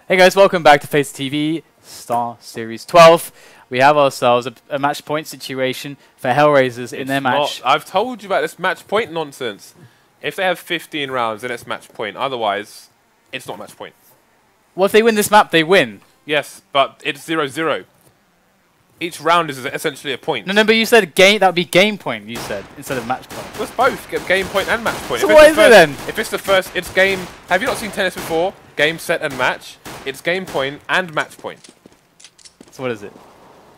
Hey guys, welcome back to SLTV StarSeries XII. We have ourselves a match point situation for HellRaisers in their match. I've told you about this match point nonsense. If they have 15 rounds, then it's match point. Otherwise, it's not match point. Well, if they win this map, they win. Yes, but it's 0-0. Each round is essentially a point. No, but you said game. That would be game point. You said instead of match point. Well, it's both. Get game point and match point. So what is it then? If it's the first, it's game. Have you not seen tennis before? Game, set, and match. It's game point and match point. So what is it?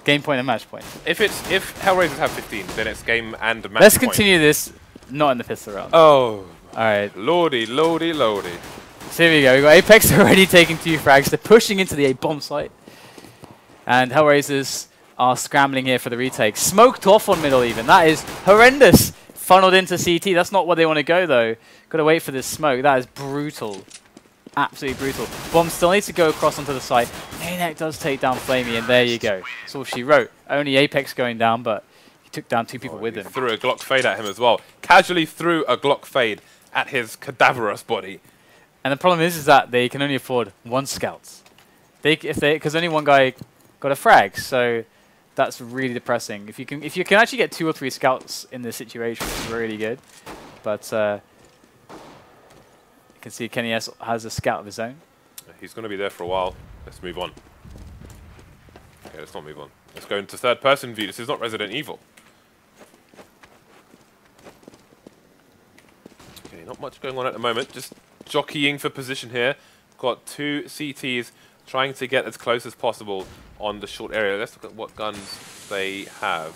Game point and match point. If HellRaisers have 15, then it's game and match Let's point. continue this. Not in the pistol round. Oh. All right. Lordy. So here we go. We got Apex already taking 2 frags. They're pushing into the A bomb site, and HellRaisers are scrambling here for the retake. Smoked off on middle even. That is horrendous. Funneled into CT. That's not what they want to go though. Got to wait for this smoke. That is brutal. Absolutely brutal. Bomb still needs to go across onto the site. Maniac does take down flamie, and there you go. That's all she wrote. Only Apex going down, but he took down 2 people with him. Threw a Glock fade at him as well. Casually threw a Glock fade at his cadaverous body. And the problem is that they can only afford 1 scout. Because only 1 guy got a frag, so that's really depressing. If you can actually get 2 or 3 scouts in this situation, it's really good. But you can see Kenny S has a scout of his own. He's going to be there for a while. Let's move on. Okay, let's not move on. Let's go into third-person view. This is not Resident Evil. Okay, not much going on at the moment. Just jockeying for position here. Got 2 CTs trying to get as close as possible on the short area. Let's look at what guns they have.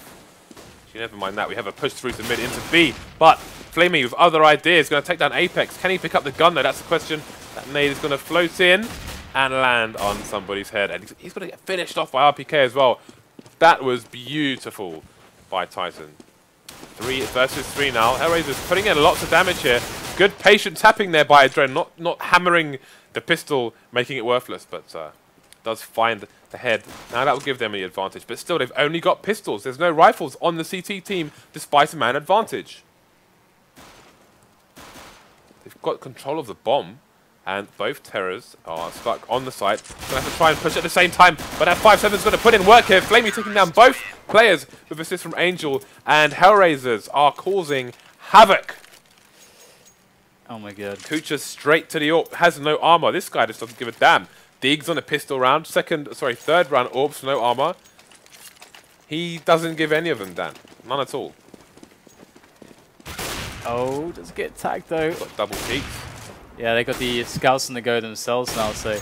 Actually, never mind that. We have a push through to mid into B. But flamie with other ideas going to take down Apex. Can he pick up the gun though? That's the question. That nade is going to float in and land on somebody's head. And he's going to get finished off by RpK as well. That was beautiful by Titan. 3 versus 3 now. HellRaisers putting in lots of damage here. Good patient tapping there by AdreN. Not hammering the pistol, making it worthless, but does find the head. Now that will give them the advantage. But still, they've only got pistols. There's no rifles on the CT team, despite a man advantage. They've got control of the bomb. And both terrors are stuck on the site. Gonna have to try and push at the same time. But that 5-7's gonna put in work here. flamie taking down both players with assist from Angel. And HellRaisers are causing havoc. Oh my god. Kucher straight to the AWP. Has no armor. This guy just doesn't give a damn. Diggs on a pistol round. Third round AWPs, no armor. He doesn't give any of them damn. None at all. Oh, does get tagged though. Got double peaks. Yeah, they got the scouts on the go themselves now, so...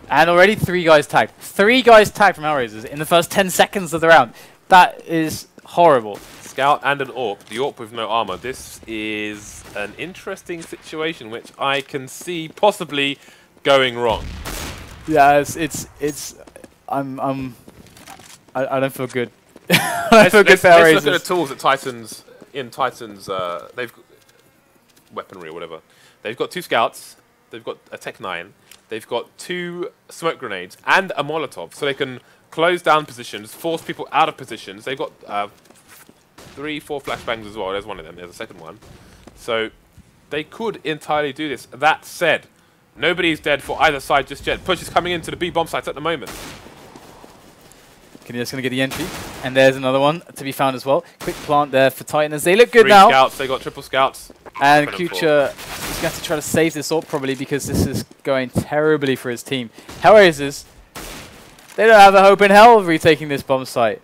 And already 3 guys tagged. 3 guys tagged from HellRaisers in the first 10 seconds of the round. That is horrible. Scout and an AWP. The AWP with no armor. This is an interesting situation which I can see possibly going wrong. Yeah, I don't feel good. I don't feel good for HellRaisers. Let's look at the tools that Titan's they've got weaponry or whatever. They've got 2 scouts, they've got a Tech 9, they've got 2 smoke grenades and a Molotov, so they can close down positions, force people out of positions. They've got 3-4 flashbangs as well. There's one of them, there's a second one. So they could entirely do this. That said, nobody's dead for either side just yet. Push is coming into the B bomb sites at the moment. Kenny's going to get the entry, and there's another one to be found as well. Quick plant there for Titan as they look good now. 3 scouts, they got triple scouts. And Kucher is going to have to try to save this AWP probably because this is going terribly for his team. HellRaisers, they don't have a hope in hell of retaking this bomb site.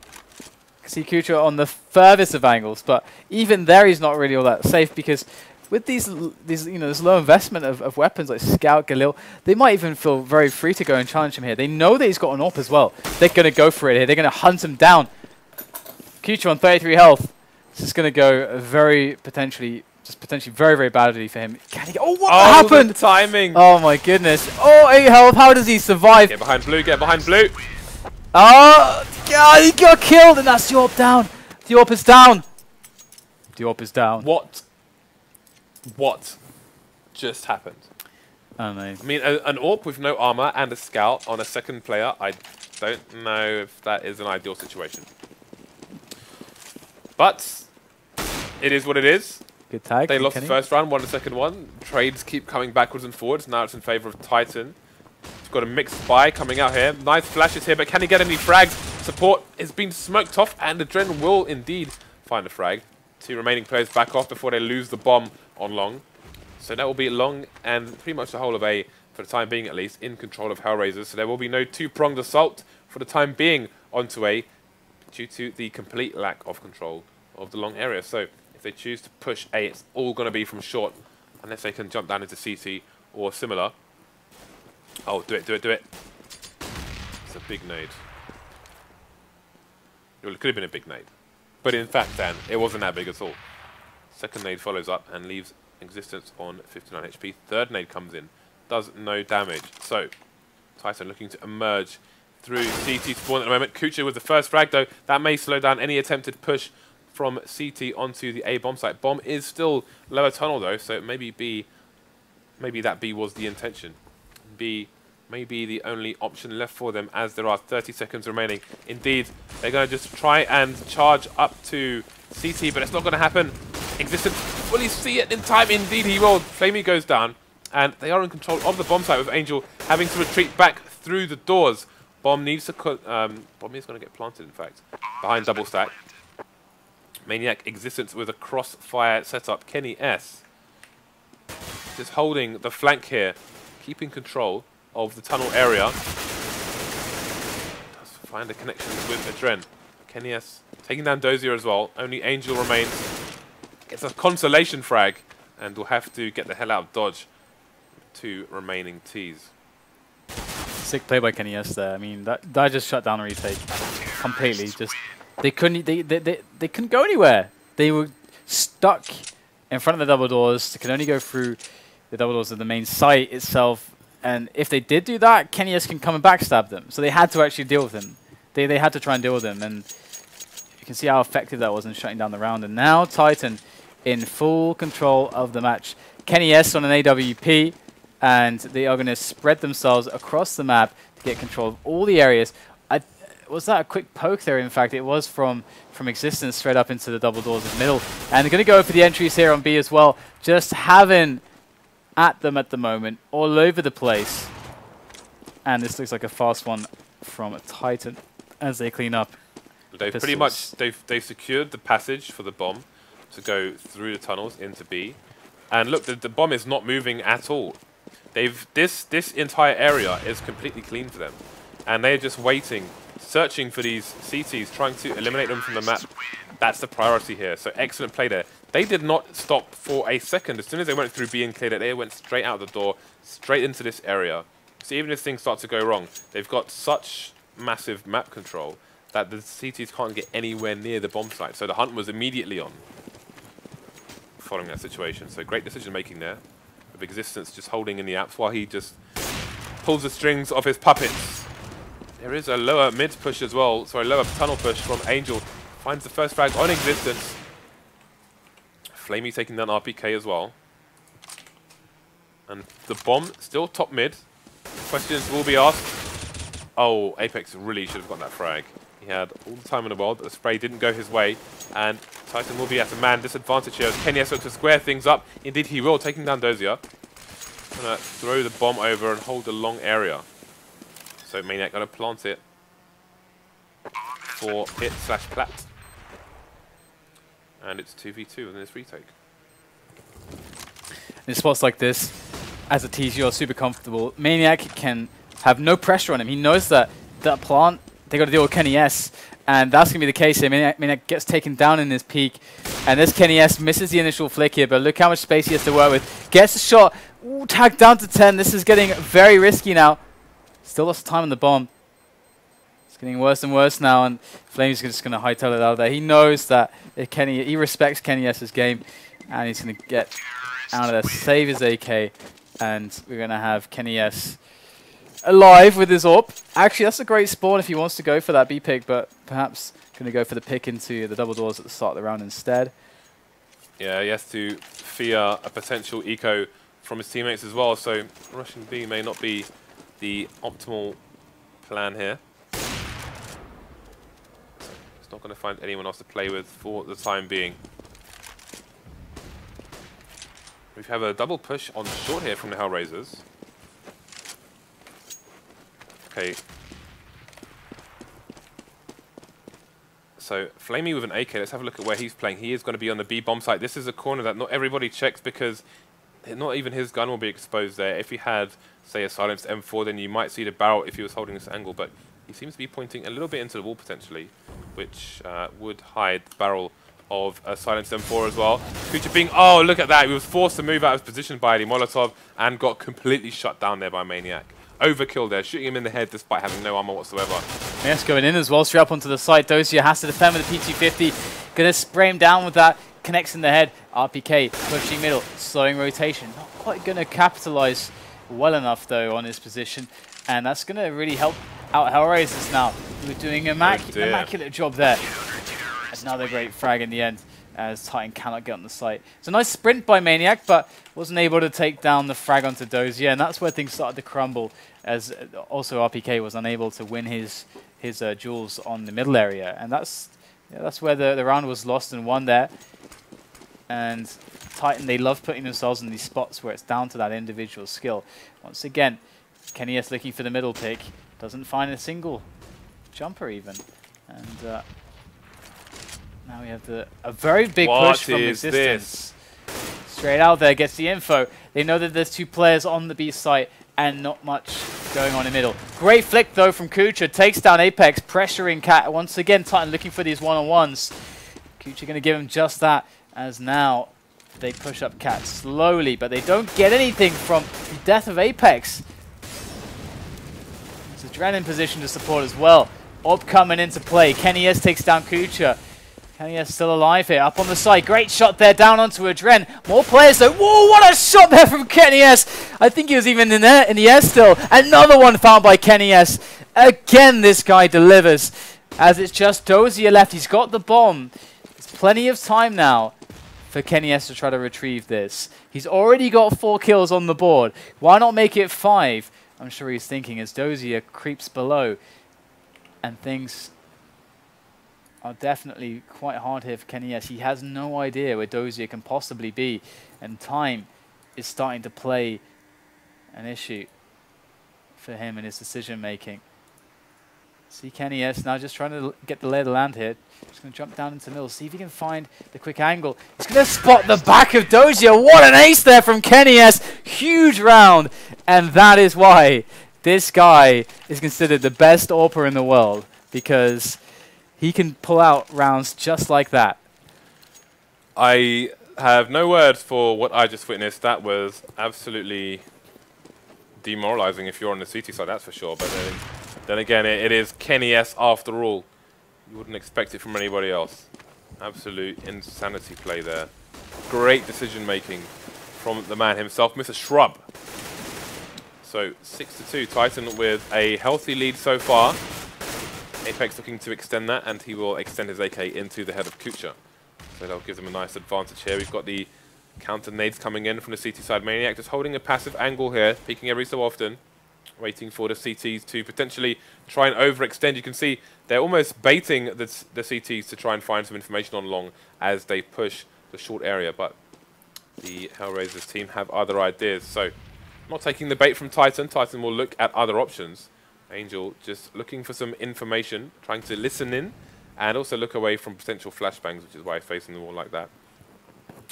See Kucher on the furthest of angles, but even there he's not really all that safe because with these this low investment of weapons like Scout, Kirill, they might even feel very free to go and challenge him here. They know that he's got an AWP as well. They're going to go for it here. They're going to hunt him down. Kucher on 33 health. This is going to go potentially very, very badly for him. Can he get, what happened? The timing. Oh my goodness. Oh, 8 health. How does he survive? Get behind blue, get behind blue. Oh, God, he got killed, and that's the AWP down. The AWP is down. The AWP is down. What just happened? I don't know. I mean, an AWP with no armor and a scout on a second player, I don't know if that is an ideal situation. But it is what it is. Good tag. They lost the first round, won the second one. Trades keep coming backwards and forwards. Now it's in favor of Titan. He's got a mixed buy coming out here. Nice flashes here, but can he get any frags? Support is being smoked off, and AdreN will indeed find a frag. 2 remaining players back off before they lose the bomb on long. So that will be long and pretty much the whole of A, for the time being at least, in control of HellRaisers. So there will be no two-pronged assault for the time being onto A, due to the complete lack of control of the long area. So if they choose to push A, it's all going to be from short, unless they can jump down into CT or similar. Oh, do it, do it, do it. It's a big nade. Well, it could have been a big nade. But in fact, Dan, it wasn't that big at all. Second nade follows up and leaves Existence on 59 HP. Third nade comes in, does no damage. So, Titan looking to emerge through CT spawn at the moment. Kucher with the first frag, though. That may slow down any attempted push from CT onto the A bomb site. Bomb is still lower tunnel, though, so maybe that B was the intention. B may be the only option left for them, as there are 30 seconds remaining. Indeed, they're going to just try and charge up to CT, but it's not going to happen. Existence, will he see it in time? Indeed he will. flamie goes down, and they are in control of the bomb site, with Angel having to retreat back through the doors. Bomb needs to bomb is going to get planted, in fact, behind double stack. Maniac Existence with a crossfire setup. Kenny S just holding the flank here, keeping control of the tunnel area. Does find a connection with AdreN. Kenny S taking down Dosia as well. Only Angel remains. Gets a consolation frag, and will have to get the hell out of Dodge. 2 remaining Ts. Sick play by Kenny S there. I mean, that just shut down the retake completely. Just they couldn't go anywhere. They were stuck in front of the double doors. They could only go through the double doors of the main site itself. And if they did do that, Kenny S can come and backstab them. So they had to actually deal with him. They had to try and deal with him. And you can see how effective that was in shutting down the round. And now Titan in full control of the match. Kenny S on an AWP, and they are going to spread themselves across the map to get control of all the areas. Was that a quick poke there? In fact, it was from Existence straight up into the double doors in the middle. And they're going to go for the entries here on B as well. Just having at them at the moment, all over the place. And this looks like a fast one from Titan as they clean up. They've pretty much they've secured the passage for the bomb to go through the tunnels into B. And look, the bomb is not moving at all. This entire area is completely clean for them. And they're just waiting, searching for these CTs, trying to eliminate them from the map. That's the priority here. So excellent play there. They did not stop for a second. As soon as they went through B and cleared it, they went straight out the door, straight into this area. So even if things start to go wrong, they've got such massive map control that the CTs can't get anywhere near the bomb site. So the hunt was immediately on following that situation. So great decision making there, with Existence just holding in the apps while he just pulls the strings of his puppets. There is a lower mid push as well, sorry, lower tunnel push from Angel. Finds the first frag on Existence. flamie taking down RpK as well. And the bomb still top mid. Questions will be asked. Oh, Apex really should have got that frag. He had all the time in the world, but the spray didn't go his way. And Titan will be at a man disadvantage here as Kenny S looks to square things up. Indeed he will, taking down Dosia. Gonna throw the bomb over and hold the long area. So Maniac gonna plant it for hit/plat. And it's 2v2 in this retake. In spots like this, as a TG, you're super comfortable. Maniac can have no pressure on him. He knows that that plant, they got to deal with Kenny S, and that's going to be the case here. Maniac gets taken down in his peak, and this Kenny S misses the initial flick here, but look how much space he has to work with. Gets a shot, ooh, tagged down to 10. This is getting very risky now. Still lots of time on the bomb. It's getting worse and worse now, and flamie's just going to hightail it out of there. He knows that he respects Kenny S's game, and he's going to get out of there, save his AK, and we're going to have Kenny S alive with his AWP. Actually, that's a great spawn if he wants to go for that B pick, but perhaps going to go for the pick into the double doors at the start of the round instead. Yeah, he has to fear a potential eco from his teammates as well, so rushing B may not be the optimal plan here. He's not going to find anyone else to play with for the time being. We have a double push on short here from the HellRaisers. Okay. So, flamie with an AK, let's have a look at where he's playing. He is going to be on the B bomb site. This is a corner that not everybody checks because not even his gun will be exposed there. If he had, say, a silenced M4, then you might see the barrel if he was holding this angle, but he seems to be pointing a little bit into the wall potentially, which would hide the barrel of a silenced M4 as well. kucher being, oh, look at that. He was forced to move out of his position by the Molotov and got completely shut down there by Maniac. Overkill there, shooting him in the head despite having no armor whatsoever. Yes, going in as well, straight up onto the side. Dosia has to defend with the P250. Gonna spray him down with that. Connects in the head. RPK pushing middle, slowing rotation. Not quite gonna capitalize well enough though on his position. And that's gonna really help out HellRaisers now. Who are doing an immaculate job there. Another great frag in the end, as Titan cannot get on the site. It's a nice sprint by Maniac, but wasn't able to take down the frag onto Dosia, and that's where things started to crumble, as also RPK was unable to win his duels on the middle area, and that's where the round was lost and won there. And Titan, they love putting themselves in these spots where it's down to that individual skill. Once again, KennyS looking for the middle pick, doesn't find a single jumper even, and now we have a very big push from Resistance. Straight out there, gets the info. They know that there's two players on the B site and not much going on in middle. Great flick though from kucher, takes down Apex, pressuring Cat. Once again, Titan looking for these one-on-ones. kucher going to give him just that, as now they push up Cat slowly, but they don't get anything from the death of Apex. There's AdreN in position to support as well. Orb coming into play. KennyS takes down kucher. KennyS still alive here, up on the side. Great shot there, down onto AdreN. More players though. Whoa, what a shot there from KennyS. I think he was even in the air still. Another one found by KennyS. Again, this guy delivers, as it's just Dosia left. He's got the bomb. There's plenty of time now for KennyS to try to retrieve this. He's already got 4 kills on the board. Why not make it 5? I'm sure he's thinking as Dosia creeps below. And things are definitely quite hard here for KennyS. He has no idea where Dosia can possibly be, and time is starting to play an issue for him in his decision making. See KennyS now just trying to get the lay of the land here. Just going to jump down into middle, see if he can find the quick angle. He's going to spot the back of Dosia. What an ace there from KennyS. Huge round, and that is why this guy is considered the best AWPer in the world, because he can pull out rounds just like that. I have no words for what I just witnessed. That was absolutely demoralizing if you're on the CT side, that's for sure. But then again, it is KennyS after all. You wouldn't expect it from anybody else. Absolute insanity play there. Great decision making from the man himself, Mr. Schrub. So 6-2, Titan with a healthy lead so far. Apex looking to extend that, and he will extend his AK into the head of kucher. So that'll give them a nice advantage here. We've got the counter nades coming in from the CT side. Maniac just holding a passive angle here, peeking every so often, waiting for the CTs to potentially try and overextend. You can see they're almost baiting the CTs to try and find some information on long as they push the short area, but the HellRaisers team have other ideas. So not taking the bait from Titan. Titan will look at other options. Angel just looking for some information, trying to listen in, and also look away from potential flashbangs, which is why he's facing the wall like that.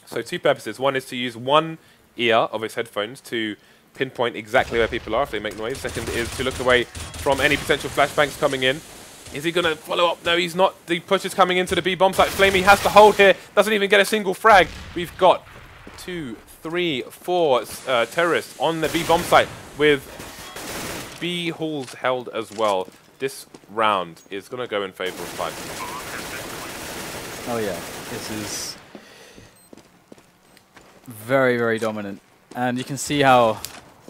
So 2 purposes. One is to use one ear of his headphones to pinpoint exactly where people are if they make noise. Second is to look away from any potential flashbangs coming in. Is he going to follow up? No, he's not. The push is coming into the B bomb site. flamie has to hold here. Doesn't even get a single frag. We've got 2, 3, 4 terrorists on the B bomb site with B halls held as well. This round is going to go in favor of Titan. Oh yeah, this is very, very dominant. And you can see how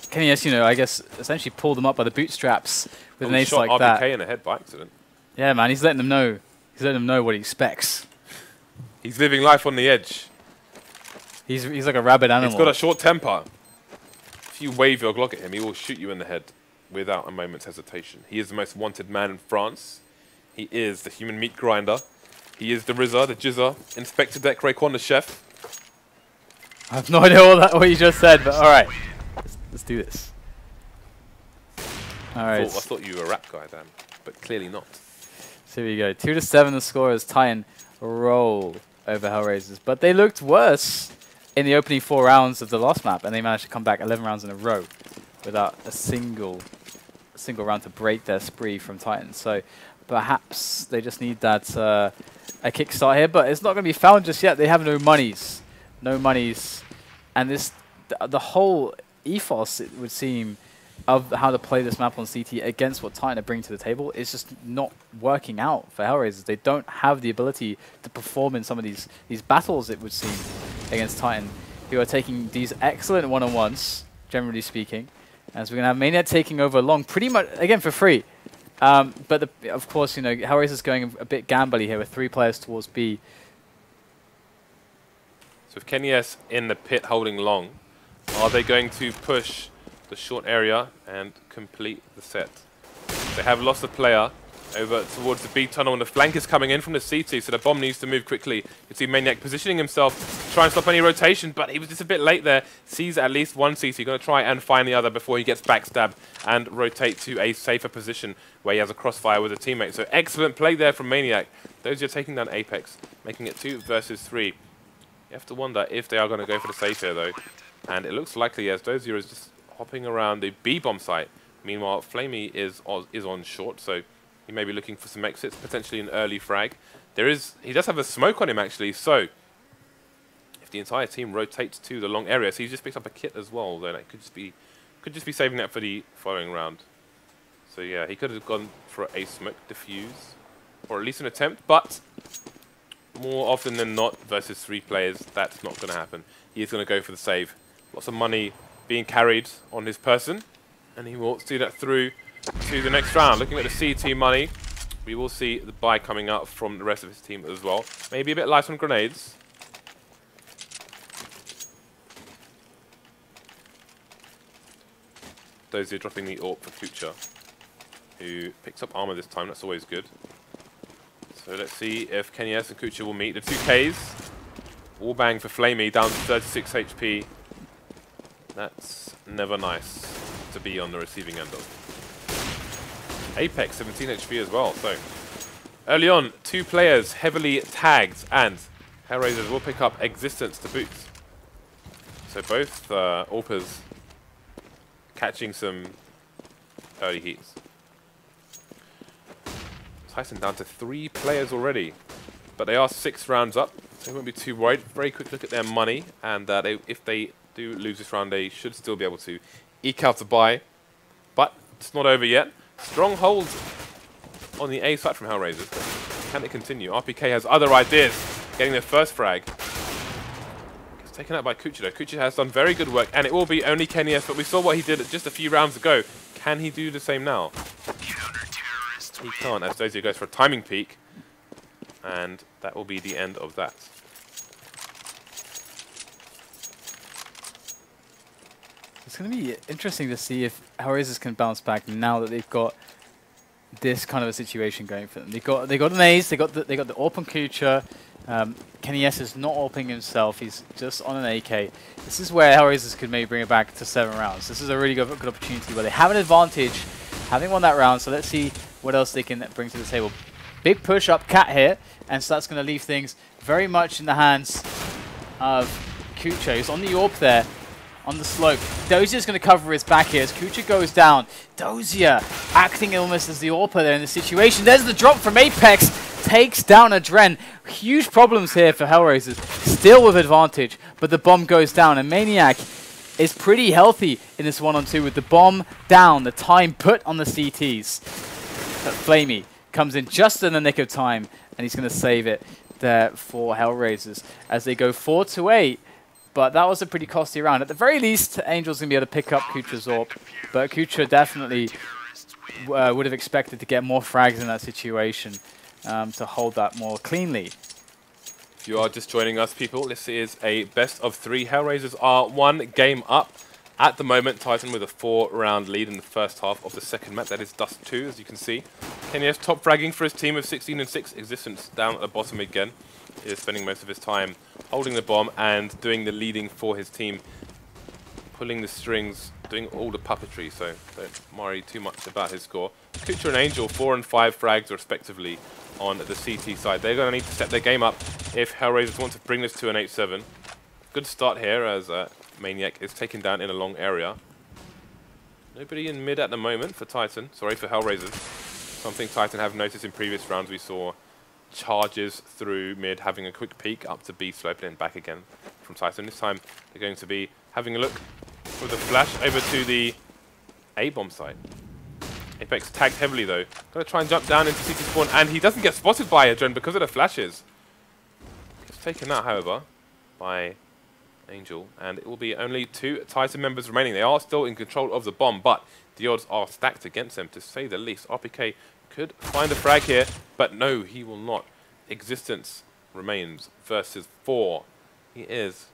KennyS, you know, I guess essentially pulled them up by the bootstraps with an ace like RpK that. in the head by accident. Yeah, man, he's letting them know. He's letting them know what he expects. He's living life on the edge. He's like a rabid animal. He's got a short temper. If you wave your Glock at him, he will shoot you in the head without a moment's hesitation. He is the most wanted man in France. He is the human meat grinder. He is the Rizzer, the Jizzer, Inspector Deck Rayquan, the chef. I have no idea what you just said, but alright. Let's do this. All right. I thought you were a rap guy, Dan, but clearly not. So here we go. 2-7 the score as Titan roll over HellRaisers. But they looked worse in the opening 4 rounds of the last map, and they managed to come back 11 rounds in a row without a single round to break their spree from Titan. So perhaps they just need that a kickstart here, but it's not going to be found just yet. They have no monies. No monies. And this the whole ethos, it would seem, of how to play this map on CT against what Titan are bringing to the table is just not working out for HellRaisers. They don't have the ability to perform in some of these battles, it would seem, against Titan, who are taking these excellent one-on-ones, generally speaking. As we're going to have Maniac taking over long, pretty much, again, for free. But of course, you know, HellRaisers going a bit gambly here with 3 players towards B. So if KennyS in the pit holding long, are they going to push the short area and complete the set? They have lost a player over towards the B tunnel, and the flank is coming in from the CT, so the bomb needs to move quickly. You can see Maniac positioning himself to try and stop any rotation, but he was just a bit late there. Sees at least one CT, going to try and find the other before he gets backstabbed and rotate to a safer position where he has a crossfire with a teammate. So excellent play there from Maniac. Dosia taking down Apex, making it 2 versus 3. You have to wonder if they are going to go for the safe here, though. And it looks likely as Dosia is just hopping around the B bomb site. Meanwhile, flamie is on short, so he may be looking for some exits, potentially an early frag. He does have a smoke on him, actually, so if the entire team rotates to the long area, so he just picks up a kit as well, then it could just be saving that for the following round. So yeah, he could have gone for a smoke diffuse, or at least an attempt, but more often than not, versus 3 players, that's not going to happen. He is going to go for the save. Lots of money being carried on his person, and he will see that through to the next round. Looking at the CT money, we will see the buy coming out from the rest of his team as well. Maybe a bit light on grenades. Dosia dropping the AWP for Kucher, who picks up armor this time. That's always good. So let's see if KennyS and Kucher will meet. The 2Ks. Wall bang for flamie, down to 36 HP. That's never nice to be on the receiving end of. Apex, 17 HP as well. So early on, 2 players heavily tagged, and HellRaisers will pick up Existence to boot. So both AWPers catching some early heats. Tyson down to 3 players already, but they are 6 rounds up, so they won't be too worried. Very quick look at their money, and if they do lose this round, they should still be able to eke out a buy. But it's not over yet. Strong hold on the A side from HellRaisers. Can it continue? RPK has other ideas. Getting their first frag. It's taken out by Kucher though. Kucher has done very good work, and it will be only KennyS, but we saw what he did just a few rounds ago. Can he do the same now? He can't, as Dosia goes for a timing peak, and that will be the end of that. It's going to be interesting to see if HellRaisers can bounce back now that they've got this kind of a situation going for them. They got an ace, they got the AWP on Kucher. KennyS is not AWPing himself, he's just on an AK. This is where HellRaisers could maybe bring it back to 7 rounds. This is a really good opportunity where they have an advantage, having won that round, so let's see what else they can bring to the table. Big push up Cat here, and so that's going to leave things very much in the hands of Kucher, who's on the AWP there, on the slope. Dosia's going to cover his back here as Kucher goes down. Dosia acting almost as the AWPer there in the situation. There's the drop from Apex. Takes down AdreN. Huge problems here for HellRaisers. Still with advantage, but the bomb goes down. And Maniac is pretty healthy in this 1-on-2 with the bomb down. The time put on the CTs. But flamie comes in just in the nick of time, and he's going to save it there for HellRaisers as they go 4-8. But that was a pretty costly round. At the very least, Angel's going to be able to pick up Kucher's AWP. But Kucher definitely would have expected to get more frags in that situation to hold that more cleanly. If you are just joining us, people, this is a best of 3. HellRaisers are 1 game up at the moment. Titan with a 4-round lead in the first half of the second map. That is Dust 2, as you can see. KennyS top fragging for his team of 16-6. Existence down at the bottom again. He is spending most of his time holding the bomb and doing the leading for his team, pulling the strings, doing all the puppetry, so don't worry too much about his score. Kucher and Angel, 4 and 5 frags respectively on the CT side. They're going to need to step their game up if HellRaisers want to bring this to an 8-7. Good start here as Maniac is taken down in a long area. Nobody in mid at the moment for Titan. Sorry, for HellRaisers. Something Titan have noticed in previous rounds. We saw charges through mid, having a quick peek up to B slope and then back again from Titan. This time they're going to be having a look with a flash over to the A bomb site. Apex tagged heavily though. Gonna try and jump down into CT spawn, and he doesn't get spotted by AdreN because of the flashes. Gets taken out, however, by Angel, and it will be only 2 Titan members remaining. They are still in control of the bomb, but the odds are stacked against them, to say the least. RpK could find a frag here, but no, he will not. Existence remains versus 4. He is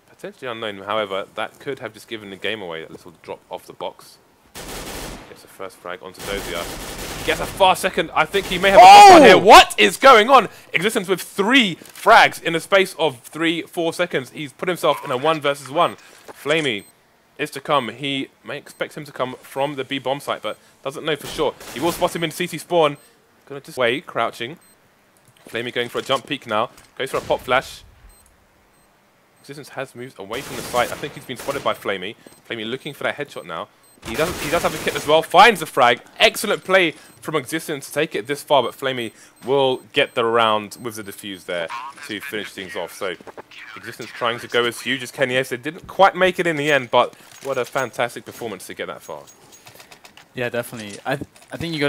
potentially unknown, however, that could have just given the game away, that little drop off the box. Gets a first frag onto Dosia. He gets a far second. I think he may have a one here. What is going on? Existence with 3 frags in the space of 3-4 seconds. He's put himself in a 1 versus 1. flamie is to come. He may expect him to come from the B bomb site, but doesn't know for sure. He will spot him in CT spawn. Gonna just wait, crouching. flamie going for a jump peek now. Goes for a pop flash. Existence has moved away from the site. I think he's been spotted by flamie. flamie looking for that headshot now. He does have a kit as well. Finds the frag. Excellent play from Existence to take it this far, but flamie will get the round with the defuse there to finish things off. So Existence trying to go as huge as Kenny S. They didn't quite make it in the end, but what a fantastic performance to get that far. Yeah, definitely. I think you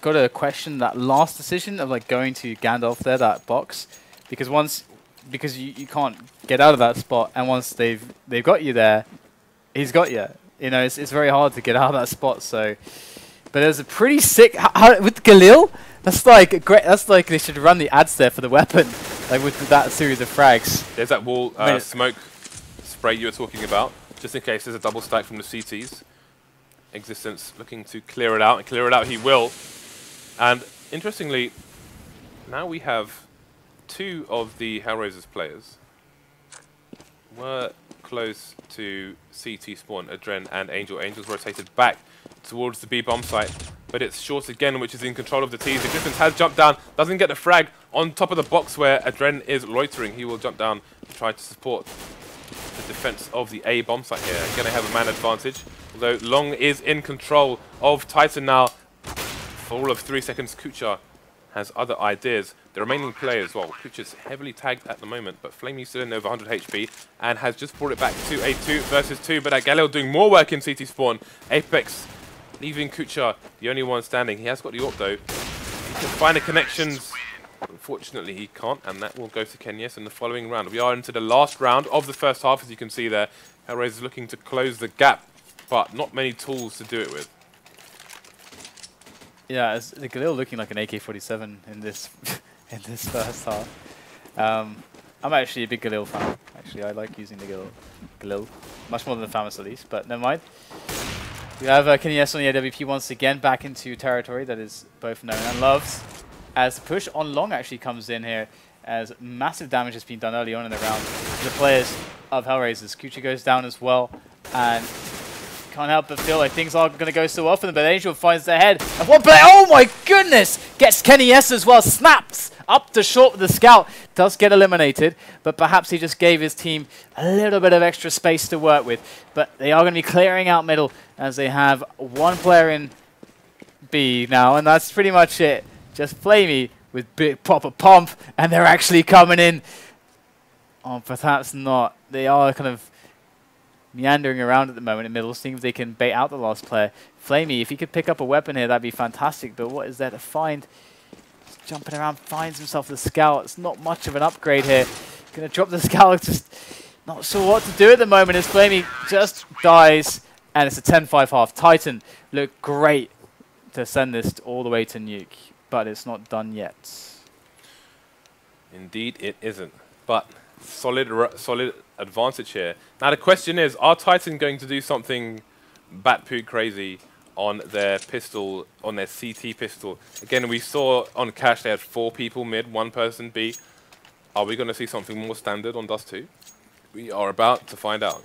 gotta question that last decision of like going to Gandalf there, that box, because you can't get out of that spot, and once they've got you there, he's got you. You know, it's very hard to get out of that spot. So, but it was a pretty sick with Kirill. That's like great. That's like they should run the ads there for the weapon, like with that series of frags. There's that wall smoke spray you were talking about, just in case there's a double stack from the CTs. Existence looking to clear it out, and clear it out he will. And interestingly, now we have 2 of the HellRaisers players were close to CT spawn, AdreN and Angel. Angel's rotated back towards the B bomb site, but it's Short again, which is in control of the T's. Existence has jumped down, doesn't get the frag on top of the box where AdreN is loitering. He will jump down and try to support the defense of the A bomb site here. Going to have a man advantage, although Long is in control of Titan now. For all of 3 seconds, Kucher has other ideas. The remaining players, well, Kucher's heavily tagged at the moment, but flamie's still in over 100 HP and has just brought it back to a 2 versus 2. But Galil doing more work in CT spawn. Apex leaving Kucher the only one standing. He has got the AWP though. He can find the connections. Unfortunately, he can't, and that will go to Kenyes in the following round. We are into the last round of the first half, as you can see there. HellRaisers looking to close the gap, but not many tools to do it with. Yeah, it's the Kirill looking like an AK-47 in this in this first half. I'm actually a big Kirill fan. Actually, I like using the Kirill much more than the FAMAS at least, but never mind. We have Kenyes on the AWP once again, back into territory that is both known and loved. As the push on long actually comes in here, as massive damage has been done early on in the round to the players of HellRaisers. Kucher goes down as well, and can't help but feel like things aren't going to go so well for them, but Angel finds the head. And one play, oh my goodness! Gets Kenny S as well, snaps up to short with the scout. Does get eliminated, but perhaps he just gave his team a little bit of extra space to work with. But they are going to be clearing out middle, as they have 1 player in B now, and that's pretty much it. Just flamie with big proper pump, and they're actually coming in. Oh, perhaps not. They are kind of meandering around at the moment in middle, seeing if they can bait out the last player. flamie, if he could pick up a weapon here, that'd be fantastic, but what is there to find? Just jumping around, finds himself the scout. It's not much of an upgrade here. Gonna drop the scout, just not sure what to do at the moment as flamie just dies, and it's a 10-5 half. Titan look great to send this all the way to nuke, but it's not done yet. Indeed it isn't, but solid advantage here. Now the question is, are Titan going to do something bat-poo crazy on their pistol, on their CT pistol? Again, we saw on Cash they had 4 people mid, 1 person B. Are we going to see something more standard on Dust 2? We are about to find out.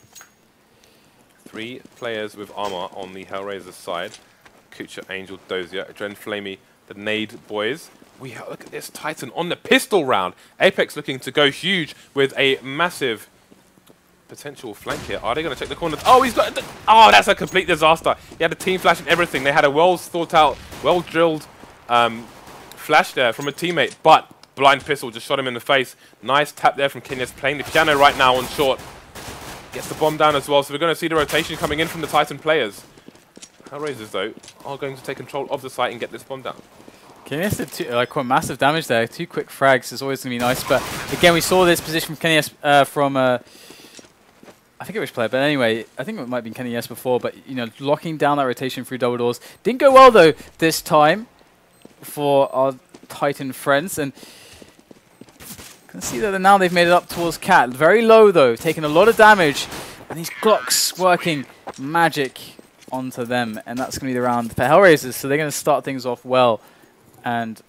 3 players with armor on the HellRaisers side. Kucher, Angel, Dosia, AdreN, flamie, the nade boys. Look at this Titan on the pistol round. Apex looking to go huge with a massive potential flank here. Are they going to check the corners? Oh, he's got... Oh, that's a complete disaster. He had a team flash and everything. They had a well-thought-out, well-drilled flash there from a teammate, but blind pistol just shot him in the face. Nice tap there from Quiquerez, playing the piano right now on short. Gets the bomb down as well, so we're going to see the rotation coming in from the Titan players. HellRaisers, though, are going to take control of the site and get this bomb down. Quiquerez did quite massive damage there. 2 quick frags is always going to be nice, but again, we saw this position from Quiquerez from... I forget which player, but anyway, I think it might have been Quiquerez before, but, you know, locking down that rotation through double doors. Didn't go well, though, this time for our Titan friends, and you can see that now they've made it up towards Cat. Very low, though, taking a lot of damage, and these Glocks working magic onto them, and that's going to be the round for HellRaisers, so they're going to start things off well. And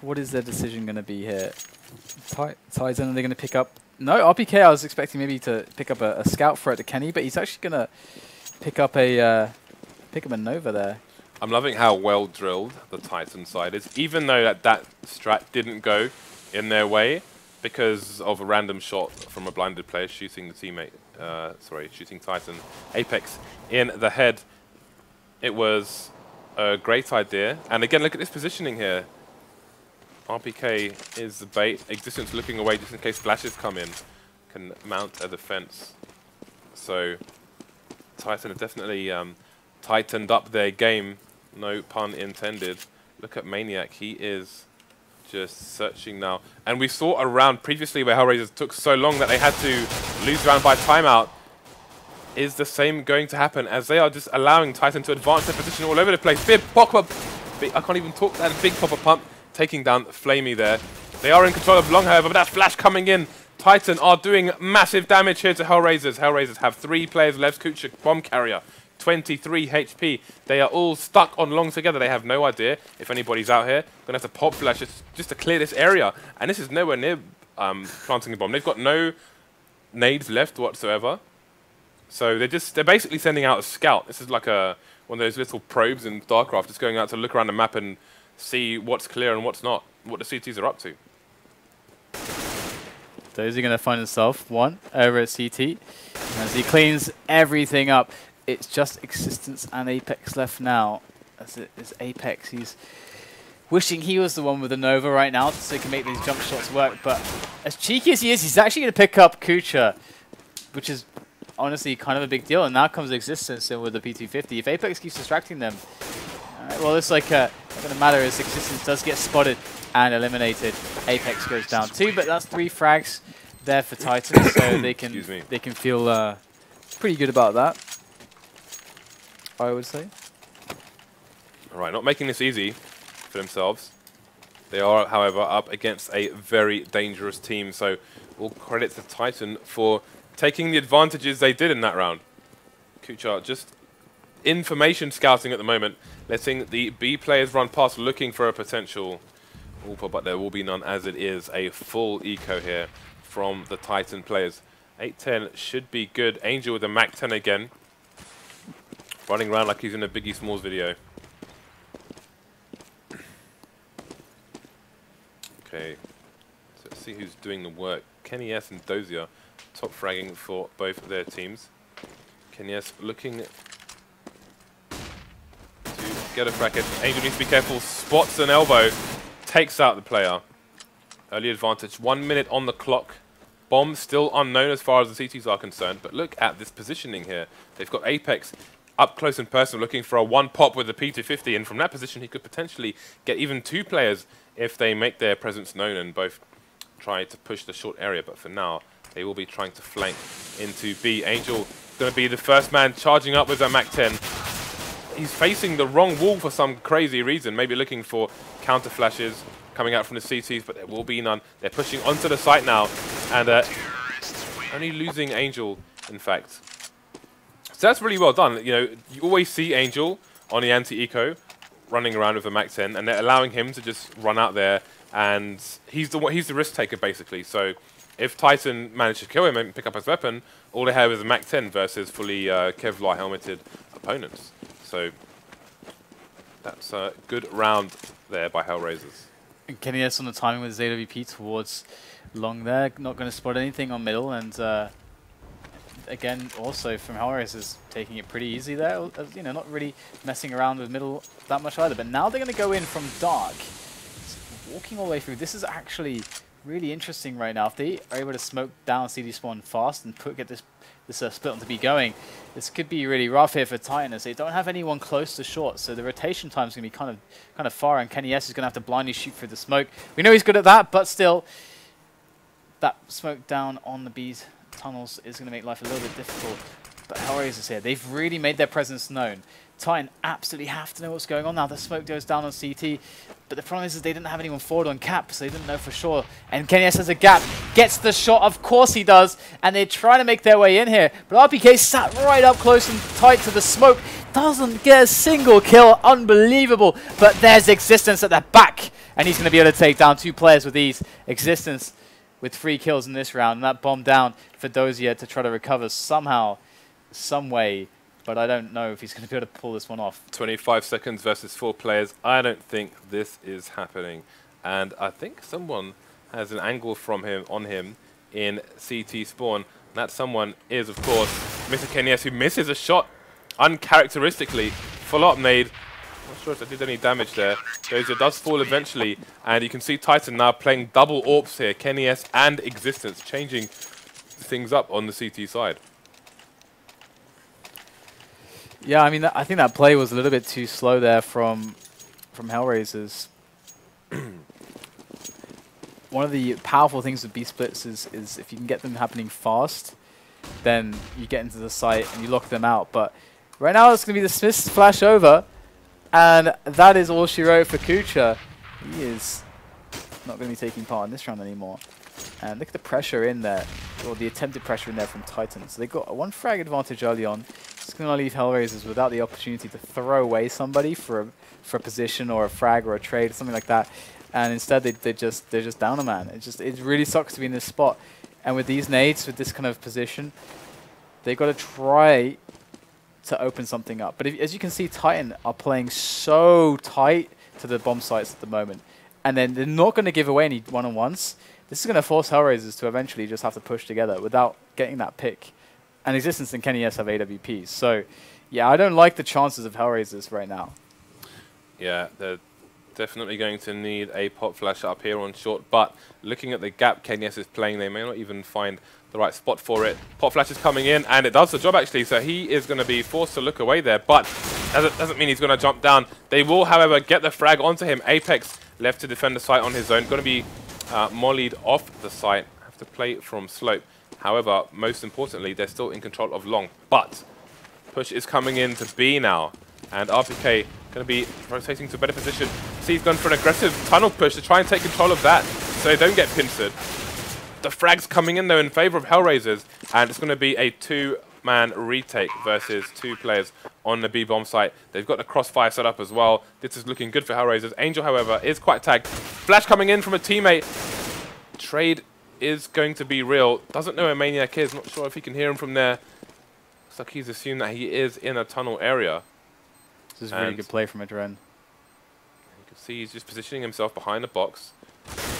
what is their decision going to be here? Titan, are they going to pick up... No, RpK, I was expecting maybe to pick up a scout threat to Kenny, but he's actually going to pick up a Nova there. I'm loving how well drilled the Titan side is, even though that strat didn't go in their way because of a random shot from a blinded player shooting the teammate, shooting Titan Apex in the head. It was a great idea. And again, look at this positioning here. RpK is the bait. Existence looking away just in case flashes come in. Can mount a defense. So Titan have definitely tightened up their game. No pun intended. Look at Maniac. He is just searching now. And we saw a round previously where HellRaisers took so long that they had to lose round by timeout. Is the same going to happen as they are just allowing Titan to advance their position all over the place? Big pop-up. I can't even talk. That big pop-up pump. Taking down flamie there. They are in control of long, however, but that flash coming in. Titan are doing massive damage here to HellRaisers. HellRaisers have 3 players left. Kucher, bomb carrier, 23 HP. They are all stuck on long together. They have no idea if anybody's out here. Going to have to pop flash just to clear this area. And this is nowhere near planting a bomb. They've got no nades left whatsoever. So they're basically sending out a scout. This is like one of those little probes in StarCraft, just going out to look around the map and see what's clear and what's not, what the CTs are up to. Dosia going to find himself one over at CT. As he cleans everything up, it's just Existence and Apex left now. As it is Apex, he's wishing he was the one with the Nova right now so he can make these jump shots work. But as cheeky as he is, he's actually going to pick up Kucher, which is honestly kind of a big deal. And now comes Existence in with the P250. If Apex keeps distracting them, well, it's like not going to matter as Existence does get spotted and eliminated. Apex goes down 2, but that's 3 frags there for Titan, so they can feel pretty good about that, I would say. All right, not making this easy for themselves. They are, however, up against a very dangerous team, so all credit to Titan for taking the advantages they did in that round. Kucher just information scouting at the moment, letting the B players run past, looking for a potential AWP, but there will be none as it is a full eco here from the Titan players. 8-10 should be good. Angel with a Mac 10 again, running around like he's in a Biggie Smalls video. Okay, so let's see who's doing the work. Quiquerez and Dosia top fragging for both of their teams. Quiquerez looking get a frag. Angel needs to be careful. Spots an elbow. Takes out the player. Early advantage. 1 minute on the clock. Bomb still unknown as far as the CTs are concerned. But look at this positioning here. They've got Apex up close and personal looking for a 1 pop with the P250. And from that position he could potentially get even 2 players if they make their presence known and both try to push the short area. But for now they will be trying to flank into B. Angel going to be the first man charging up with a Mac 10. He's facing the wrong wall for some crazy reason, maybe looking for counter flashes coming out from the CTs, but there will be none. They're pushing onto the site now, and only losing Angel, in fact. So that's really well done. You know, you always see Angel on the anti-eco running around with a Mac 10, and they're allowing him to just run out there, and he's the risk taker basically. So if Titan managed to kill him and pick up his weapon, all they have is a Mach 10 versus fully Kevlar helmeted opponents. So that's a good round there by HellRaisers. And KennyS on the timing with JZFB towards long there, not going to spot anything on middle, and again, also from HellRaisers taking it pretty easy there, you know, not really messing around with middle that much either. But now they're going to go in from dark, walking all the way through. This is actually really interesting right now. If they are able to smoke down CD spawn fast and get this split on to be going, this could be really rough here for Titan, as they don't have anyone close to short, so the rotation time is going to be kind of far, and KennyS is going to have to blindly shoot through the smoke. We know he's good at that, but still, that smoke down on the B's tunnels is going to make life a little bit difficult. But HellRaisers here, they've really made their presence known. Titan absolutely have to know what's going on now. The smoke goes down on CT, but the problem is they didn't have anyone forward on cap, so they didn't know for sure. And KennyS has a gap, gets the shot, of course he does, and they try to make their way in here. But RpK sat right up close and tight to the smoke, doesn't get a single kill, unbelievable. But there's Existence at the back, and he's going to be able to take down 2 players with ease. Existence with 3 kills in this round, and that bomb down for Dosia to try to recover somehow, some way. But I don't know if he's going to be able to pull this one off. 25 seconds versus 4 players. I don't think this is happening. And I think someone has an angle from him on him in CT spawn. That someone is, of course, Mr. KennyS, who misses a shot uncharacteristically. Full-up nade. Not sure if that did any damage there. Dosia does fall eventually. And you can see Titan now playing double AWPs here. KennyS and Existence, changing things up on the CT side. Yeah, I mean, I think that play was a little bit too slow there from HellRaisers. One of the powerful things with B-splits is if you can get them happening fast, then you get into the site and you lock them out. But right now it's going to be the Smith's flash over, and that is all she wrote for Kucher. He is not going to be taking part in this round anymore. And look at the pressure in there, or the attempted pressure in there from Titan. So they got a 1 frag advantage early on. It's going to leave HellRaisers without the opportunity to throw away somebody for a position or a frag or a trade or something like that. And instead they're just down a man. It really sucks to be in this spot. And with these nades, with this kind of position, they've got to try to open something up. But as you can see, Titan are playing so tight to the bomb sites at the moment. And then they're not going to give away any one-on-ones. This is going to force HellRaisers to eventually just have to push together without getting that pick. And Existence and KennyS have AWPs. So, yeah, I don't like the chances of HellRaisers right now. Yeah, they're definitely going to need a pop flash up here on short. But looking at the gap KennyS is playing, they may not even find the right spot for it. Pop flash is coming in, and it does the job, actually. So he is going to be forced to look away there. But that doesn't mean he's going to jump down. They will, however, get the frag onto him. Apex left to defend the site on his own. Going to be mollied off the site. Have to play from slope. However, most importantly, they're still in control of long. But push is coming in to B now. And RpK going to be rotating to a better position. See, he's gone for an aggressive tunnel push to try and take control of that, so they don't get pincered. The frag's coming in, though, in favor of HellRaisers. And it's going to be a 2-man retake versus 2 players on the B bomb site. They've got the crossfire set up as well. This is looking good for HellRaisers. Angel, however, is quite tagged. Flash coming in from a teammate. Trade is going to be real. Doesn't know where Maniac is. Not sure if he can hear him from there. Looks like he's assumed that he is in a tunnel area. This is a really good play from AdreN. You can see he's just positioning himself behind the box.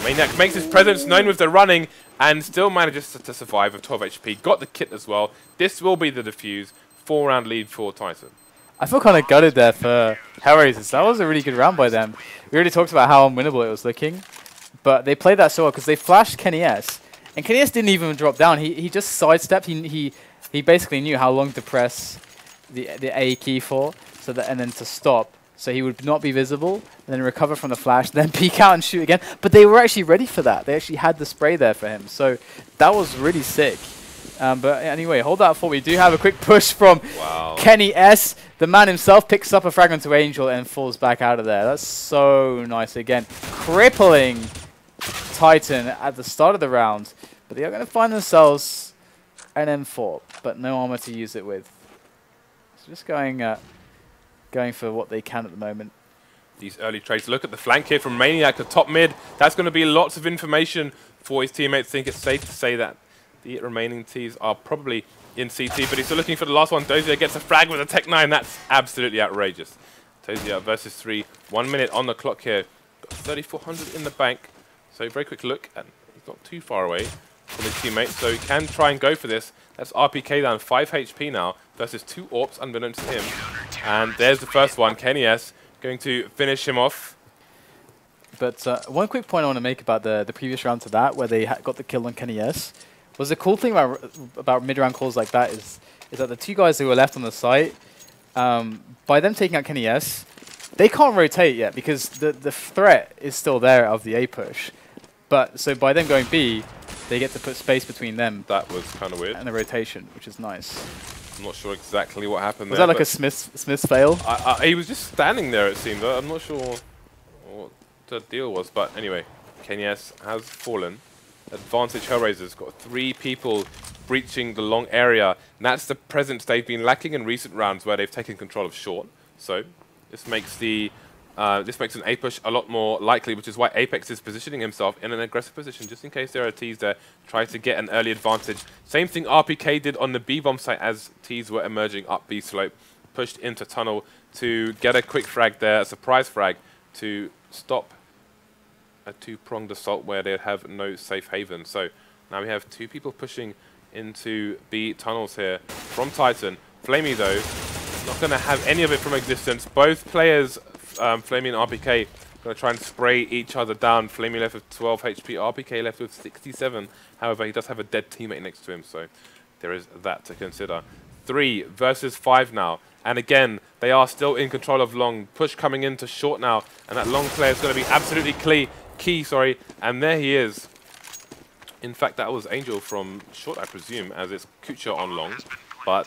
Maniac makes his presence known with the running and still manages to survive with 12 HP. Got the kit as well. This will be the defuse. 4-round lead for Titan. I feel kind of gutted there for HellRaisers. That was a really good round by them. We already talked about how unwinnable it was looking. But they played that so well because they flashed KennyS. And KennyS didn't even drop down. He just sidestepped. He basically knew how long to press the A key for, so that, and then to stop. So he would not be visible, and then recover from the flash, then peek out and shoot again. But they were actually ready for that. They actually had the spray there for him. So that was really sick. But anyway, hold that thought. We do have a quick push from KennyS. The man himself picks up a fragment to Angel and falls back out of there. That's so nice again. Crippling Titan at the start of the round. But they are going to find themselves an M4, but no armor to use it with. So just going for what they can at the moment. these early trades. Look at the flank here from Maniac, the top mid. That's going to be lots of information for his teammates. I think it's safe to say that the remaining Ts are probably in CT, but he's still looking for the last one. Dosia gets a frag with a Tech 9. That's absolutely outrageous. Dosia versus 3. 1 minute on the clock here. Got 3,400 in the bank. So very quick look, and he's not too far away from his teammate, so he can try and go for this. That's RpK down 5 HP now versus 2 AWPs unbeknownst to him. And there's the first one. Kenny S going to finish him off. But one quick point I want to make about the previous round to that, where they got the kill on Kenny S, was the cool thing about mid-round calls like that is that the 2 guys who were left on the site, by them taking out Kenny S, they can't rotate yet because the threat is still there of the A push. But so by them going B, they get to put space between them. That was kind of weird. And the rotation, which is nice. I'm not sure exactly what happened was there. Was that like a Smith's fail? He was just standing there, it seemed. I'm not sure what the deal was. But anyway, Kenny S has fallen. Advantage HellRaisers got 3 people breaching the long area. And that's the presence they've been lacking in recent rounds where they've taken control of short. So this makes the an A push a lot more likely, which is why Apex is positioning himself in an aggressive position, just in case there are Ts there, try to get an early advantage. Same thing RpK did on the B-bomb site as Ts were emerging up B slope, pushed into tunnel to get a quick frag there, a surprise frag, to stop a 2-pronged assault where they'd have no safe haven. So now we have 2 people pushing into B tunnels here from Titan. Flamie, though, not going to have any of it from existence. Both players, Flamie and RpK, going to try and spray each other down. Flamie left with 12 HP, RpK left with 67. However, he does have a dead teammate next to him, so there is that to consider. 3 versus 5 now. And again, they are still in control of long. Push coming into short now, and that long player is going to be absolutely key, and there he is. In fact, that was Angel from short, I presume, as it's kucher on long. But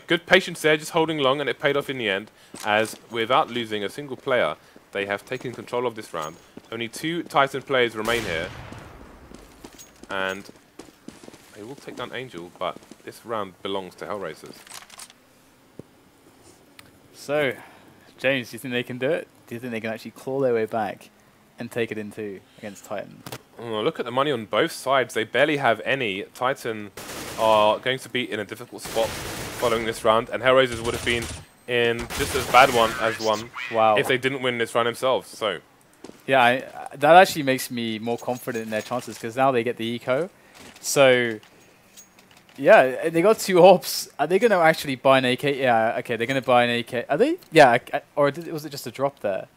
good patience there, just holding long, and it paid off in the end, as without losing a single player, they have taken control of this round. Only 2 Titan players remain here, and they will take down Angel, but this round belongs to HellRaisers. So, James, do you think they can do it? Do you think they can actually claw their way back and take it into against Titan? Oh, look at the money on both sides. They barely have any. Titan are going to be in a difficult spot following this round, and HellRaisers would have been in just as bad one as one if they didn't win this round themselves. So, yeah, that actually makes me more confident in their chances because now they get the eco. So, yeah, they got 2 AWPs. Are they going to actually buy an AK? Yeah, okay, they're going to buy an AK. Are they? Yeah, or was it just a drop there?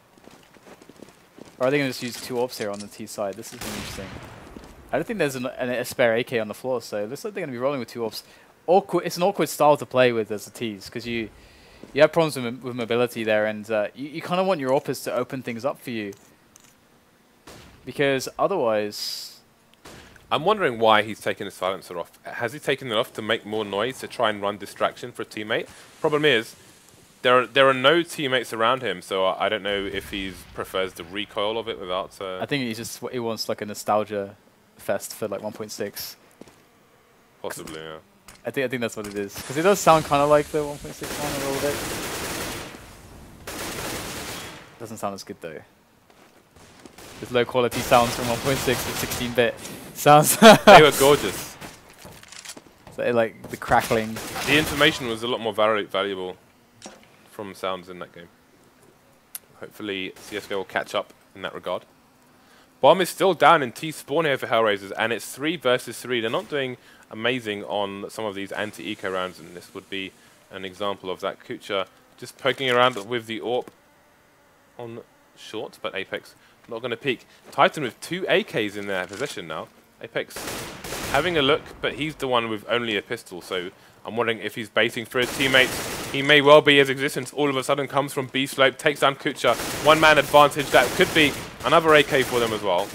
Or are they going to just use 2 AWPs here on the T side? This is interesting. I don't think there's a spare AK on the floor, so it looks like they're going to be rolling with 2 AWPs. It's an awkward style to play with as a Ts, because you have problems with mobility there, and you kind of want your AWPers to open things up for you. Because otherwise... I'm wondering why he's taken his silencer off. Has he taken it off to make more noise, to try and run distraction for a teammate? Problem is, there are no teammates around him, so I don't know if he prefers the recoil of it without... I think he wants like a nostalgia fest for like 1.6. Possibly, yeah. I think that's what it is. Because it does sound kind of like the 1.6 one a little bit. Doesn't sound as good though. With low quality sounds from 1.6 with 16-bit sounds. They were gorgeous. So like the crackling. The information was a lot more valuable from sounds in that game. Hopefully CSGO will catch up in that regard. Bomb is still down in T spawn here for HellRaisers, and it's 3 versus 3. They're not doing amazing on some of these anti-eco rounds, and this would be an example of that. Kucher just poking around with the AWP on short, but Apex not going to peek. Titan with 2 AKs in their possession now. Apex having a look, but he's the one with only a pistol, so I'm wondering if he's baiting for his teammates. He may well be. His existence all of a sudden comes from B slope, takes down Kucher. 1-man advantage. That could be another AK for them as well.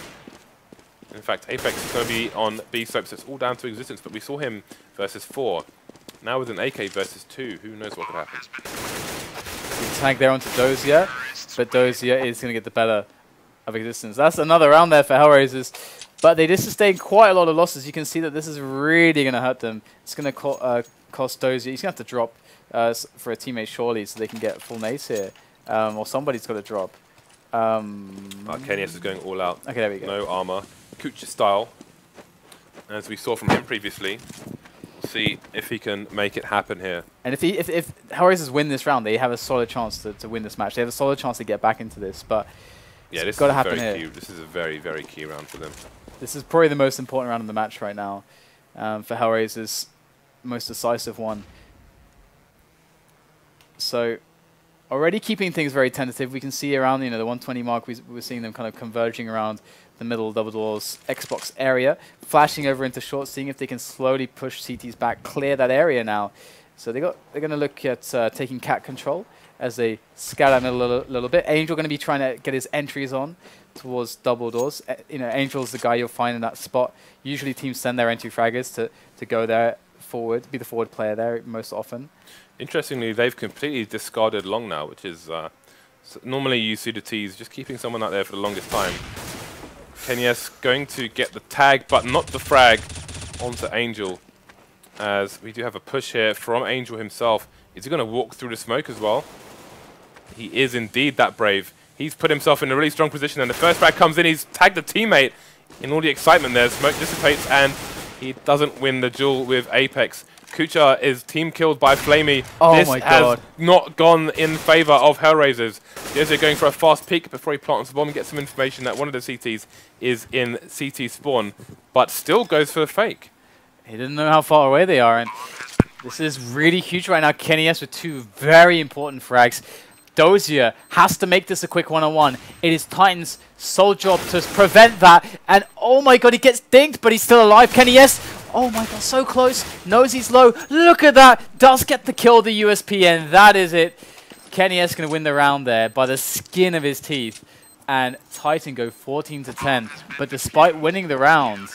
In fact, Apex is going to be on B slope, so it's all down to existence, but we saw him versus 4. Now with an AK versus 2, who knows what could happen. Tag there onto Dosia, but Dosia is going to get the better of existence. That's another round there for HellRaisers, but they did sustain quite a lot of losses. You can see that this is really going to hurt them. It's going to cost Dosia. He's going to have to drop for a teammate surely so they can get full nades here, or somebody's got to drop. Kenius is going all out. Okay, there we go. No armor. Kucher style. As we saw from him previously. We'll see if he can make it happen here. And if HellRaisers win this round, they have a solid chance to win this match. They have a solid chance to get back into this, but yeah, this got to is happen very here. key. This is a very, very key round for them. This is probably the most important round of the match right now for HellRaisers, most decisive one. So already keeping things very tentative. We can see around the 120 mark. We're seeing them kind of converging around the middle double doors Xbox area, flashing over into short, seeing if they can slowly push CTs back, clear that area now. So they're going to look at taking cat control as they scout out a little bit. Angel going to be trying to get his entries on towards double doors. Angel's the guy you'll find in that spot. Usually teams send their entry fraggers to go there forward, be the forward player there most often. Interestingly, they've completely discarded long now, which is normally you see the T's just keeping someone out there for the longest time. Kenius going to get the tag, but not the frag onto Angel, as we do have a push here from Angel himself. Is he going to walk through the smoke as well? He is indeed that brave. He's put himself in a really strong position, and the first frag comes in. He's tagged a teammate. In all the excitement there, smoke dissipates, and he doesn't win the duel with Apex. Kucher is team killed by flamie. Oh this my has God. not gone in favor of HellRaisers. They're going for a fast peek before he plants the bomb and gets some information that one of the CTs is in CT spawn, but still goes for the fake. He didn't know how far away they are, and this is really huge right now. Kenius with two very important frags. Dosia has to make this a quick one-on-one. It is Titan's sole job to prevent that, and oh my God, he gets dinked, but he's still alive. Kenius, oh my God, so close. Knows he's low. Look at that. Does get the kill, the USP, and that is it. Kenius going to win the round there by the skin of his teeth, and Titan go 14-10. But despite winning the round,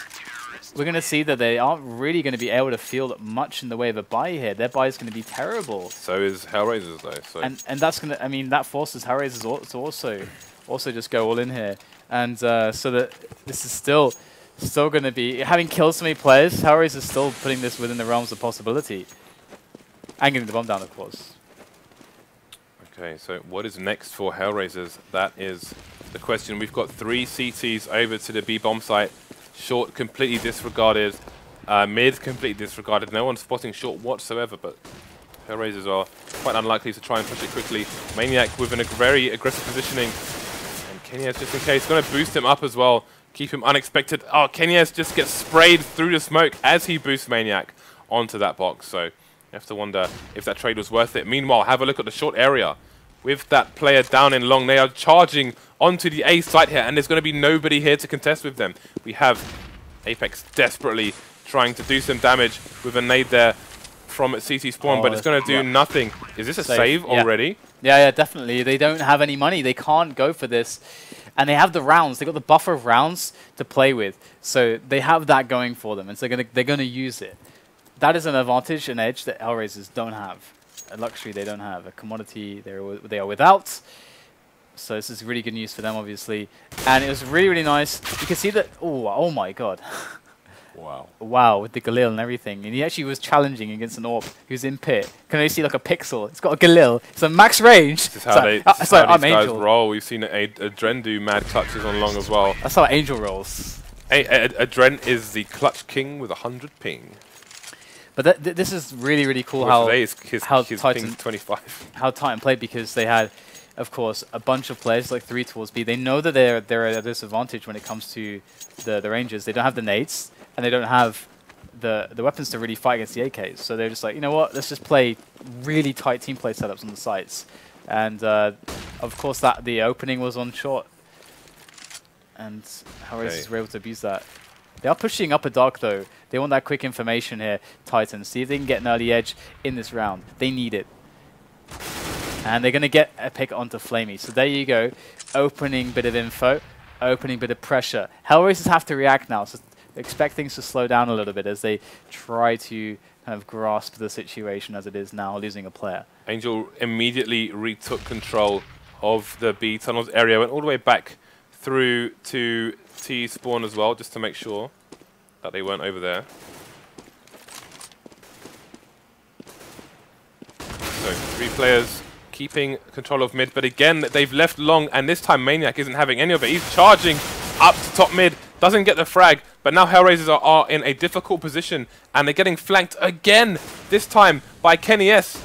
we're going to see that they aren't really going to be able to field much in the way of a buy here. Their buy is going to be terrible. So is HellRaisers though. So and that's going to, I mean, that forces HellRaisers to also just go all in here. And so that this is still going to be, having killed so many players, HellRaisers is still putting this within the realms of possibility. And getting the bomb down, of course. okay, so what is next for HellRaisers? That is the question. We've got 3 CTs over to the B bomb site. Short completely disregarded, mid completely disregarded. No one's spotting short whatsoever, but HellRaisers are quite unlikely to try and push it quickly. Maniac with a very aggressive positioning, and Kenius just in case going to boost him up as well, keep him unexpected. Oh, Kenius just gets sprayed through the smoke as he boosts Maniac onto that box. So you have to wonder if that trade was worth it. Meanwhile, have a look at the short area. With that player down in long, they are charging onto the A site here, and there's going to be nobody here to contest with them. We have Apex desperately trying to do some damage with a nade there from CT spawn, but it's going to do nothing. Is this a save already? Yeah, definitely. They don't have any money. They can't go for this. And they have the rounds. They've got the buffer of rounds to play with. So they have that going for them, and so they're going to use it. That is an advantage, an edge that HellRaisers don't have. A luxury they don't have, a commodity they are without. So this is really good news for them, obviously. And it was really, really nice. You can see that, oh my God. Wow. Wow, with the Kirill and everything. And he actually was challenging against an AWP who's in pit. Can only see like a pixel. It's got a Kirill. It's a max range. This is how, these guys roll. We've seen AdreN do mad clutches on long as well. That's how Angel rolls. AdreN is the clutch king with 100 ping. But this is really, really cool how Titan 25. How Titan played, because they had, of course, a bunch of players like 3 towards B. They know that they're at a disadvantage when it comes to the Rangers. They don't have the nades, and they don't have the weapons to really fight against the AKs. So they're just like, you know what, let's just play really tight team play setups on the sites. And of course the opening was on short. And HellRaisers were able to abuse that. They are pushing up a dark though. They want that quick information here, Titans. See if they can get an early edge in this round. They need it. And they're going to get a pick onto flamie. So there you go. Opening bit of info. Opening bit of pressure. HellRaisers have to react now. So expect things to slow down a little bit as they try to kind of grasp the situation as it is now, losing a player. Angel immediately retook control of the B tunnels area. Went all the way back through to T spawn as well, just to make sure that they weren't over there. So 3 players keeping control of mid, but again, they've left long, and this time Maniac isn't having any of it. He's charging up to top mid, doesn't get the frag, but now HellRaisers are in a difficult position, and they're getting flanked again, this time by Kenny S.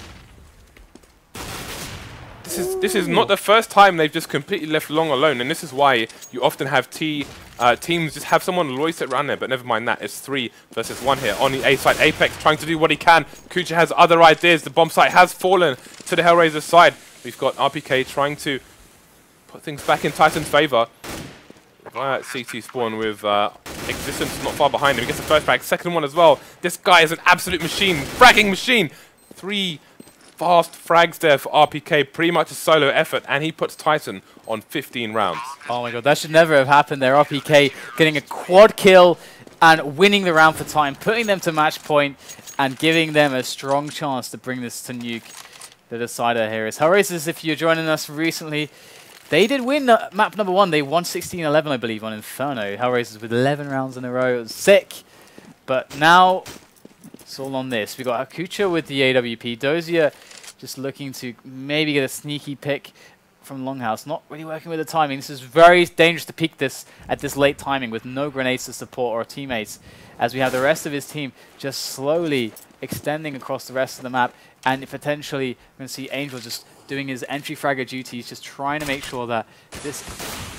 This is not the first time they've just completely left long alone, and this is why you often have teams just have someone loiter around there, but never mind that. It's 3 versus 1 here on the A side. Apex trying to do what he can. Kucher has other ideas. The bomb site has fallen to the HellRaisers side. We've got RpK trying to put things back in Titan's favor. Via CT spawn with Existence not far behind him. He gets the first frag, second one as well. This guy is an absolute machine, fragging machine. 3 fast frags there for RpK, pretty much a solo effort, and he puts Titan on 15 rounds. Oh my god, that should never have happened there. RpK getting a quad kill and winning the round for Titan, putting them to match point and giving them a strong chance to bring this to nuke. The decider here is HellRaisers. If you're joining us recently, they did win map number 1. They won 16-11, I believe, on Inferno. HellRaisers with 11 rounds in a row. It was sick. But now it's all on this. We got Kucher with the AWP. Dosia just looking to maybe get a sneaky pick from Longhouse. Not really working with the timing. This is very dangerous to peek this at this late timing with no grenades to support our teammates, as we have the rest of his team just slowly extending across the rest of the map, and potentially we're going to see Angel just doing his entry fragger duties, just trying to make sure that this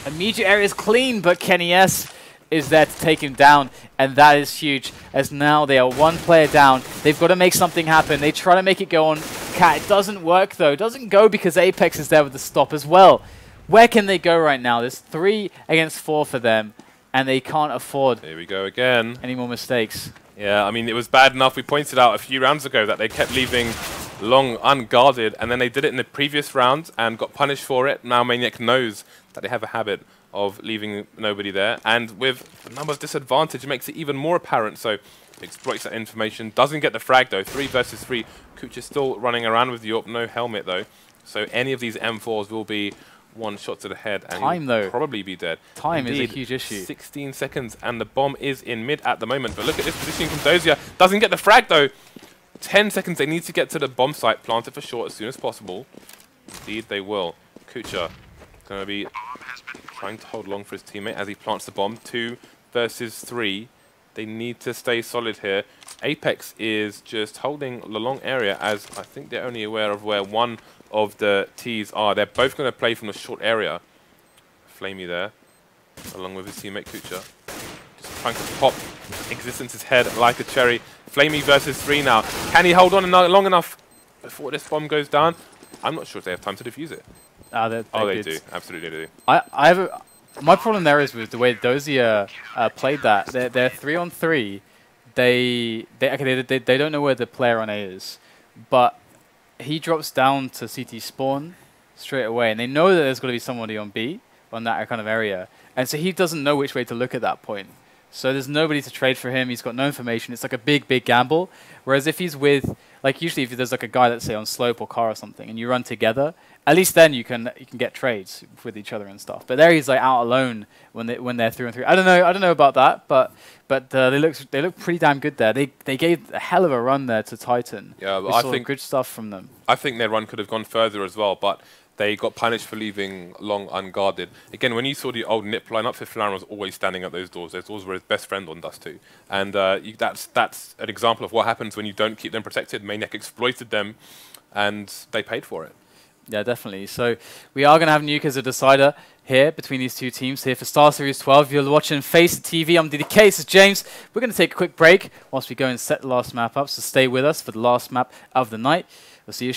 immediate area is clean, but Kenny S is there to take him down, and that is huge, as now they are 1 player down. They've got to make something happen. They try to make it go on Cat. It doesn't work, though. It doesn't go because Apex is there with the stop as well. Where can they go right now? There's 3 against 4 for them, and they can't afford Here we go again. any more mistakes. Yeah, I mean, it was bad enough. We pointed out a few rounds ago that they kept leaving long unguarded, and then they did it in the previous round and got punished for it. Now Maniac knows that they have a habit of leaving nobody there, and with the numbers disadvantage, it makes it even more apparent. So exploits that information, doesn't get the frag though. 3 versus 3. Kucher still running around with the AWP, no helmet though. So any of these M4s will be 1 shot to the head, and Time though, probably be dead. Time Indeed, is a huge issue. 16 seconds, and the bomb is in mid at the moment. But look at this positioning from Dosia. Doesn't get the frag though. 10 seconds. They need to get to the bomb site, plant it for short as soon as possible. Indeed, they will. Kucher going to be trying to hold long for his teammate as he plants the bomb. 2 versus 3. They need to stay solid here. Apex is just holding the long area, as I think they're only aware of where one of the T's are. They're both going to play from the short area. Flamie there, along with his teammate Kucher. Just trying to pop Existence's head like a cherry. Flamie versus 3 now. Can he hold on long enough before this bomb goes down? I'm not sure if they have time to defuse it. They do. Absolutely do. My problem there is with the way Dosia played that. They're 3-on-3. They don't know where the player on A is, but he drops down to CT spawn straight away, and they know that there's going to be somebody on B on that kind of area, and so he doesn't know which way to look at that point. So there's nobody to trade for him. He's got no information. It's like a big gamble. Whereas if he's with, like, usually if there's like a guy, let's say on slope or car or something, and you run together, at least then you can get trades with each other and stuff. But there he's like out alone when they're 3-on-3. I don't know about that, but they look pretty damn good there. They gave a hell of a run there to Titan. Yeah, but I think good stuff from them. I think their run could have gone further as well, but they got punished for leaving long unguarded. Again, when you saw the old NIP lineup, Fifth Lan was always standing at those doors. Those doors were his best friend on Dust 2. And that's an example of what happens when you don't keep them protected. Maniac exploited them, and they paid for it. Yeah, definitely. So we are going to have Nuke as a decider here between these two teams here for Starseries 12. You're watching Face TV. I'm DDK. This is James. We're going to take a quick break whilst we go and set the last map up. So stay with us for the last map of the night. We'll see you